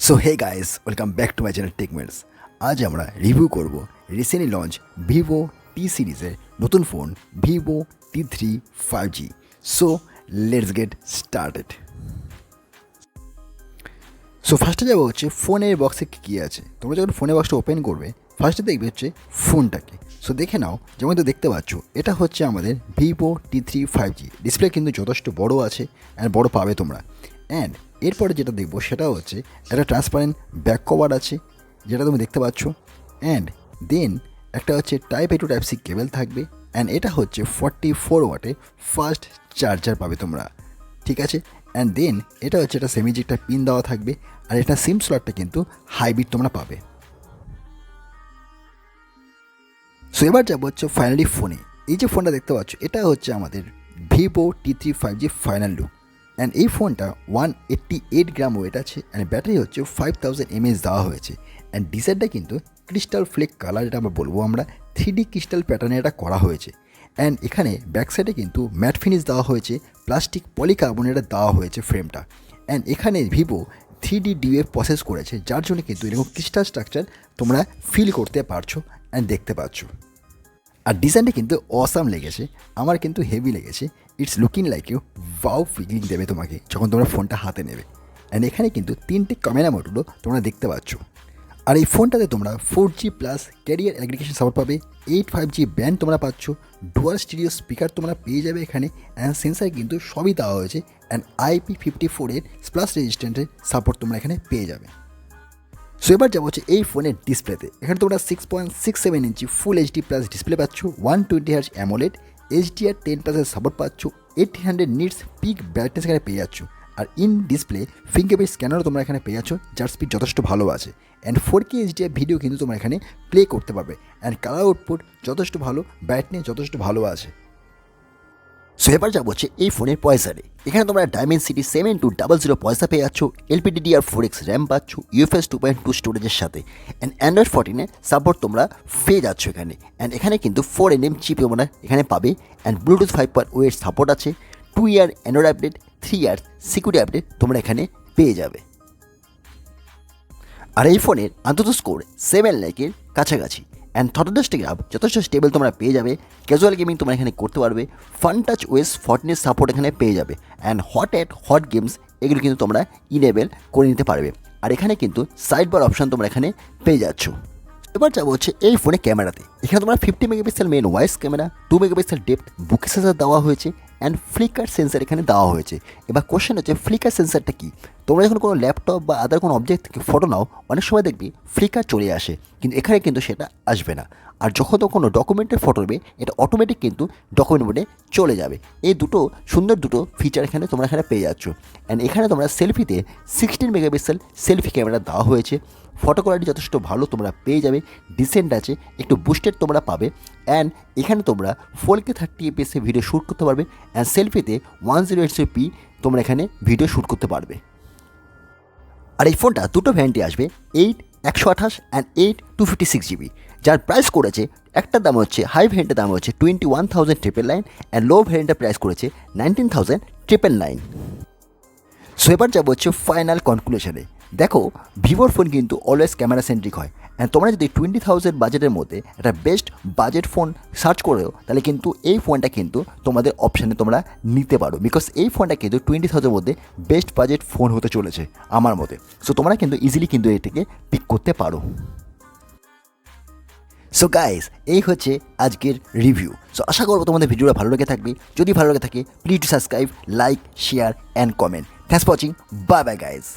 So hey guys, welcome back to my channel Techments. আজ আমরা review করব recently launch Vivo T সিরিজের নতুন phone Vivo T3 5G। So let's get started. So ফার্স্টে যাবো হচ্ছে ফোনের বক্সে কী আছে। তোমরা যখন ফোনের বক্সটা ওপেন করবে ফার্স্টে দেখবে হচ্ছে ফোনটাকে। সো দেখে নাও, যেমন তো দেখতে পাচ্ছ এটা হচ্ছে আমাদের ভিভো T3 5G। ডিসপ্লে কিন্তু যথেষ্ট বড় আছে অ্যান্ড বড় পাবে তোমরা। অ্যান্ড এরপরে যেটা দেখবো সেটা হচ্ছে একটা ট্রান্সপারেন্ট ব্যাক কভার আছে যেটা তুমি দেখতে পাচ্ছ। অ্যান্ড দেন একটা হচ্ছে type A to type C কেবল থাকবে। অ্যান্ড এটা হচ্ছে 44 ওয়াটে ফাস্ট চার্জার পাবে তোমরা, ঠিক আছে। অ্যান্ড দেন এটা হচ্ছে একটা সেমি একটা পিন দেওয়া থাকবে, আর এটা সিম স্লটটা কিন্তু হাইব্রিড তোমরা পাবে। সো এবার যাবো হচ্ছে ফাইনালি ফোনে। এই যে ফোনটা দেখতে পাচ্ছ এটা হচ্ছে আমাদের Vivo T3 5G final look. And এই ফোনটা 188 গ্রাম ওয়েট আছে, অ্যান্ড ব্যাটারি হচ্ছে 5000 mAh দেওয়া হয়েছে। অ্যান্ড ডিজাইনটা কিন্তু ক্রিস্টাল ফ্লেক কালার, এটা আমরা বলবো আমরা 3D ক্রিস্টাল প্যাটার্নে এটা করা হয়েছে। অ্যান্ড এখানে ব্যাক সাইডে কিন্তু ম্যাট ফিনিশ দেওয়া হয়েছে, প্লাস্টিক পলিকার্বনেটের দেওয়া হয়েছে ফ্রেমটা। অ্যান্ড এখানে ভিভো 3D DF প্রসেস করেছে, যার জন্য কিন্তু এরকম ক্রিস্টাল স্ট্রাকচার তোমরা ফিল করতে পারছো অ্যান্ড দেখতে পাচ্ছ। আর ডিজাইনটা কিন্তু অসাম লেগেছে, আমার কিন্তু হেভি লেগেছে। It's looking like you wow feeling দেবে তোমাকে যখন তোমরা ফোনটা হাতে নেবে। অ্যান্ড এখানে কিন্তু 3টে ক্যামেরা মডুলও তোমরা দেখতে পাচ্ছ। আর এই ফোনটাতে তোমরা 4G plus career aggregation support পাবে, 8 5G ব্যান্ড তোমরা পাচ্ছ, ডুয়াল স্টিরিও স্পিকার তোমরা পেয়ে যাবে এখানে। অ্যান্ড সেন্সার কিন্তু সবই দেওয়া হয়েছে। অ্যান্ড IP54 এর প্লাস রেজিস্ট্যান্টের সাপোর্ট তোমরা এখানে পেয়ে যাবে। সো এবার যাবো হচ্ছে এই ফোনের ডিসপ্লেতে। এখানে তোমরা 6.67 ইঞ্চি ফুল HD প্লাস ডিসপ্লে পাচ্ছ, 120Hz অ্যামোলেড, HDR10+ সাপোর্ট পাচ্ছ, 1800 নিটস পিক ব্রাইটনেস এখানে পেয়ে যাচ্ছ। আর ইন ডিসপ্লে ফিঙ্গারপ্রিন্ট স্ক্যানারও তোমরা এখানে পেয়ে যাচ্ছ, যার স্পিড যথেষ্ট ভালো আছে। অ্যান্ড 4K HDR ভিডিও কিন্তু তোমরা এখানে প্লে করতে পারবে। অ্যান্ড কালার আউটপুট যথেষ্ট ভালো, ব্রাইটনেস যথেষ্ট ভালো আছে। সো এবার যাবো হচ্ছে এই ফোনের পয়সারে। এখানে তোমরা ডায়মেনসিটি 7200 পয়সা পেয়ে যাচ্ছ, LPDDR4X র্যাম পাচ্ছ, UFS 2.2 স্টোরেজের সাথে। অ্যান্ড অ্যান্ড্রয়েড 14 সাপোর্ট তোমরা পেয়ে যাচ্ছ এখানে। অ্যান্ড এখানে কিন্তু 4nm চিপ তোমরা এখানে পাবে। অ্যান্ড ব্লুটুথ 5.0 এর সাপোর্ট আছে, 2 ইয়ার অ্যান্ড্রয়েড আপডেট, 3 ইয়ার সিকিউরিটি আপডেট তোমরা এখানে পেয়ে যাবে। আর এই ফোনের অন্তত স্কোর 7 লাখের কাছাকাছি। অ্যান্ড থটোডাস্টিক আপ যথেষ্ট স্টেবল তোমরা পেয়ে যাবে। ক্যাজুয়াল গেমিং তোমরা এখানে করতে পারবে। ফান টাচ OS 14 সাপোর্ট এখানে পেয়ে যাবে। অ্যান্ড হট গেমস এগুলো কিন্তু তোমরা ইনেবল করে নিতে পারবে। আর এখানে কিন্তু সাইড বার অপশান তোমরা এখানে পেয়ে যাচ্ছ। এবার যাবো হচ্ছে এই ফোনে ক্যামেরাতে। এখানে তোমরা 50 megapixel main wide camera, 2 megapixel depth bokeh sensor দেওয়া হয়েছে, অ্যান্ড ফ্লিকার সেন্সার এখানে দেওয়া হয়েছে। এবার কোশ্চেন হচ্ছে ফ্লিকার সেন্সারটা কি। তোমরা যখন কোনো ল্যাপটপ বা আদার কোনো অবজেক্ট থেকে ফটো নাও, অনেক সময় দেখবি ফ্লিকার চলে আসে, কিন্তু এখানে কিন্তু সেটা আসবে না। আর যখন তো কোনো ডকুমেন্টের ফটো নেবে এটা অটোমেটিক কিন্তু ডকুমেন্ট মোডে চলে যাবে। এই সুন্দর দুটো ফিচার এখানে তোমরা এখানে পেয়ে যাচ্ছ। অ্যান্ড এখানে তোমরা সেলফিতে 16 মেগাপিক্সেল সেলফি ক্যামেরা দেওয়া হয়েছে। ফটো কোয়ালিটি যথেষ্ট ভালো তোমরা পেয়ে যাবে, ডিসেন্ট আছে, একটু বুস্টেড তোমরা পাবে। অ্যান্ড এখানে তোমরা 4K 30 fps ভিডিও শ্যুট করতে পারবে। অ্যান্ড সেলফিতে 1080p তোমরা এখানে ভিডিও শ্যুট করতে পারবে। আর এই ফোনটা দুটো ভ্যারিয়েন্টে আসবে, 8 128 অ্যান্ড 8 256GB, যার প্রাইস করেছে একটার দাম হচ্ছে হাই ভ্যারিয়েন্টের দাম হচ্ছে 21,999 অ্যান্ড লো ভ্যারিয়েন্টের প্রাইস করেছে 19,999। সো এবার যাবো হচ্ছে ফাইনাল কনক্লুশনে। দেখো, ভিভোর ফোন কিন্তু অলওয়েজ ক্যামেরা সেন্ট্রিক হয়। অ্যান্ড তোমরা যদি 20,000 বাজেটের মধ্যে একটা বেস্ট বাজেট ফোন সার্চ করো, তাহলে কিন্তু এই ফোনটা কিন্তু তোমাদের অপশানে তোমরা নিতে পারো। বিকজ এই ফোনটা কিন্তু 20,000 মধ্যে বেস্ট বাজেট ফোন হতে চলেছে আমার মতে। সো তোমরা কিন্তু ইজিলি কিন্তু এটাকে পিক করতে পারো। সো গাইস, এই হচ্ছে আজকের রিভিউ। সো আশা করবো তোমাদের ভিডিওটা ভালো লেগে থাকবে। যদি ভালো লেগে থাকে please subscribe, like, share and comment. Thanks for watching. Bye bye guys.